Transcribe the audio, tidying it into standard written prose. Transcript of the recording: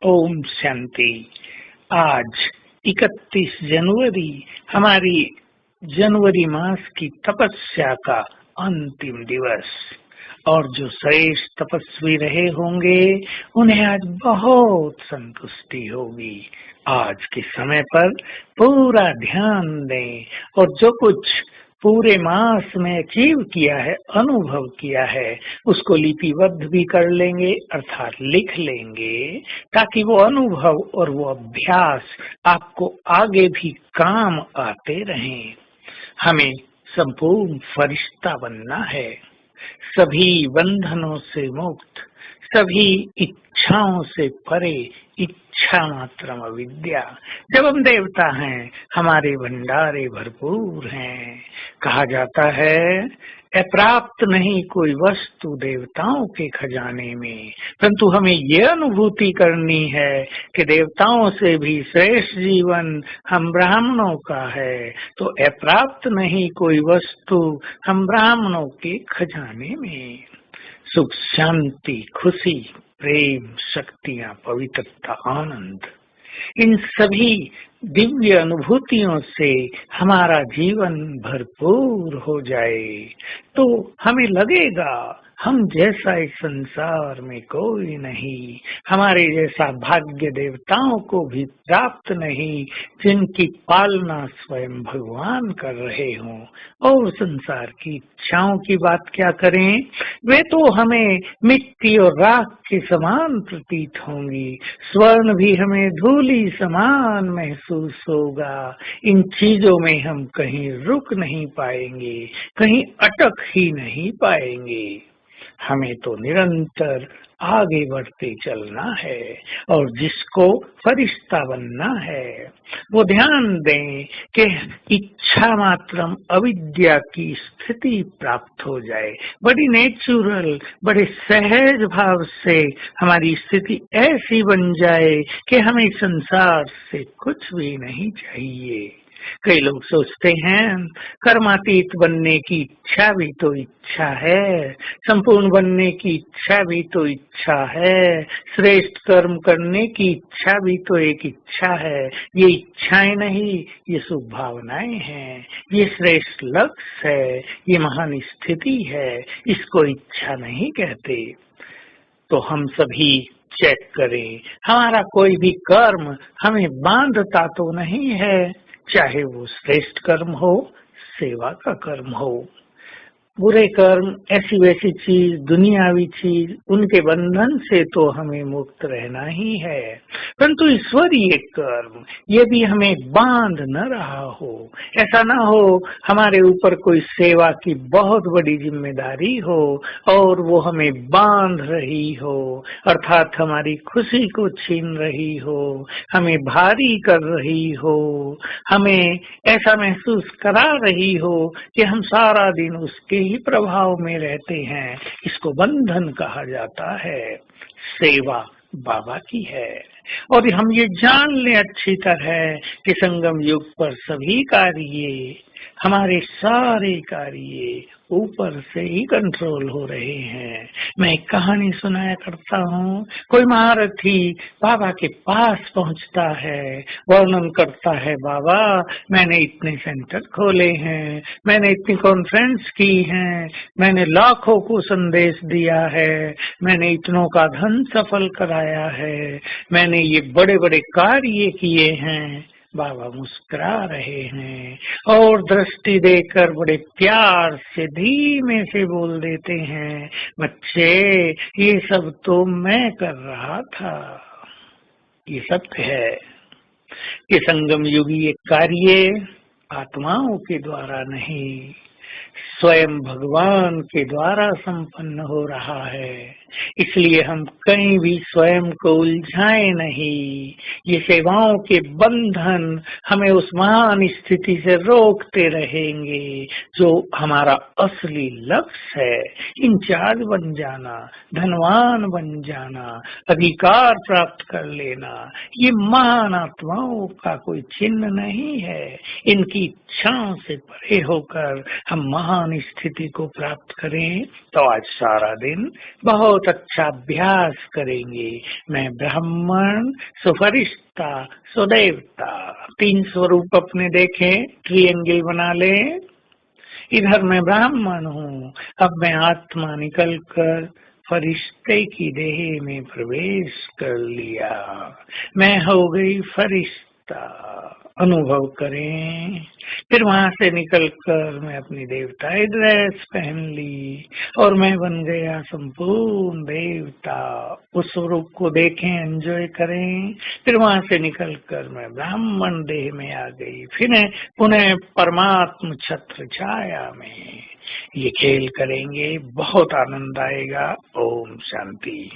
ओम शांति। आज 31 जनवरी हमारी जनवरी मास की तपस्या का अंतिम दिवस, और जो श्रेष्ठ तपस्वी रहे होंगे उन्हें आज बहुत संतुष्टि होगी। आज के समय पर पूरा ध्यान दें और जो कुछ पूरे मास में अचीव किया है, अनुभव किया है, उसको लिपिबद्ध भी कर लेंगे, अर्थात लिख लेंगे, ताकि वो अनुभव और वो अभ्यास आपको आगे भी काम आते रहें। हमें संपूर्ण फरिश्ता बनना है, सभी बंधनों से मुक्त, सभी इच्छाओं से परे, इच्छा मात्रम अविद्या। जब हम देवता हैं, हमारे भंडारे भरपूर हैं। कहा जाता है अप्राप्त नहीं कोई वस्तु देवताओं के खजाने में, परंतु हमें ये अनुभूति करनी है कि देवताओं से भी श्रेष्ठ जीवन हम ब्राह्मणों का है। तो अप्राप्त नहीं कोई वस्तु हम ब्राह्मणों के खजाने में। सुख, शांति, खुशी, प्रेम, शक्तियां, पवित्रता, आनंद, इन सभी दिव्य अनुभूतियों से हमारा जीवन भरपूर हो जाए तो हमें लगेगा हम जैसा इस संसार में कोई नहीं, हमारे जैसा भाग्य देवताओं को भी प्राप्त नहीं, जिनकी पालना स्वयं भगवान कर रहे हों। और संसार की इच्छाओं की बात क्या करें, वे तो हमें मिट्टी और राख के समान प्रतीत होंगी। स्वर्ण भी हमें धूली समान महसूस होगा। इन चीजों में हम कहीं रुक नहीं पाएंगे, कहीं अटक ही नहीं पाएंगे। हमें तो निरंतर आगे बढ़ते चलना है, और जिसको फरिश्ता बनना है वो ध्यान दें कि इच्छा मात्रम अविद्या की स्थिति प्राप्त हो जाए। बड़ी नेचुरल, बड़े सहज भाव से हमारी स्थिति ऐसी बन जाए कि हमें संसार से कुछ भी नहीं चाहिए। कई लोग सोचते हैं कर्मातीत बनने की इच्छा भी तो इच्छा है, संपूर्ण बनने की इच्छा भी तो इच्छा है, श्रेष्ठ कर्म करने की इच्छा भी तो एक इच्छा है। ये इच्छाएं नहीं, ये शुभ भावनाएं हैं, ये श्रेष्ठ लक्ष्य है, ये महान स्थिति है, इसको इच्छा नहीं कहते। तो हम सभी चेक करें, हमारा कोई भी कर्म हमें बांधता तो नहीं है, चाहे वो श्रेष्ठ कर्म हो, सेवा का कर्म हो। बुरे कर्म, ऐसी वैसी चीज, दुनियावी चीज, उनके बंधन से तो हमें मुक्त रहना ही है, परंतु ईश्वरीय कर्म ये भी हमें बांध न रहा हो। ऐसा ना हो हमारे ऊपर कोई सेवा की बहुत बड़ी जिम्मेदारी हो और वो हमें बांध रही हो, अर्थात हमारी खुशी को छीन रही हो, हमें भारी कर रही हो, हमें ऐसा महसूस करा रही हो कि हम सारा दिन उसके ही प्रभाव में रहते हैं। इसको बंधन कहा जाता है। सेवा बाबा की है, और हम ये जान लें अच्छी तरह कि संगम युग पर सभी कार्य, हमारे सारे कार्य ऊपर से ही कंट्रोल हो रहे हैं। मैं एक कहानी सुनाया करता हूँ। कोई महारथी बाबा के पास पहुँचता है, वर्णन करता है, बाबा मैंने इतने सेंटर खोले हैं, मैंने इतनी कॉन्फ्रेंस की हैं, मैंने लाखों को संदेश दिया है, मैंने इतनों का धन सफल कराया है, मैंने ये बड़े बड़े कार्य किए हैं। बाबा मुस्कुरा रहे हैं और दृष्टि देकर बड़े प्यार से धीमे से बोल देते हैं, बच्चे ये सब तो मैं कर रहा था। ये सत्य है कि संगम युगी ये कार्य आत्माओं के द्वारा नहीं, स्वयं भगवान के द्वारा संपन्न हो रहा है। इसलिए हम कहीं भी स्वयं को उलझाएं नहीं। ये सेवाओं के बंधन हमें उस महान स्थिति से रोकते रहेंगे जो हमारा असली लक्ष्य है। इंचार्ज बन जाना, धनवान बन जाना, अधिकार प्राप्त कर लेना, ये महान आत्माओं का कोई चिन्ह नहीं है। इनकी इच्छाओं से परे होकर हम महान स्थिति को प्राप्त करें तो आज सारा दिन बहुत बहुत अच्छा अभ्यास करेंगे। मैं ब्राह्मण, सो फरिश्ता, सो देवता। 3 स्वरूप अपने देखें, ट्रायंगल बना ले। इधर मैं ब्राह्मण हूँ, अब मैं आत्मा निकलकर फरिश्ते की देह में प्रवेश कर लिया। मैं हो गई फरिश्ता, अनुभव करें। फिर वहां से निकलकर मैं अपनी देवताई ड्रेस पहन ली और मैं बन गया संपूर्ण देवता। उस स्वरूप को देखें, एंजॉय करें। फिर वहां से निकलकर मैं ब्राह्मण देह में आ गई, फिर पुनः परमात्म छत्र छाया में। ये खेल करेंगे, बहुत आनंद आएगा। ओम शांति।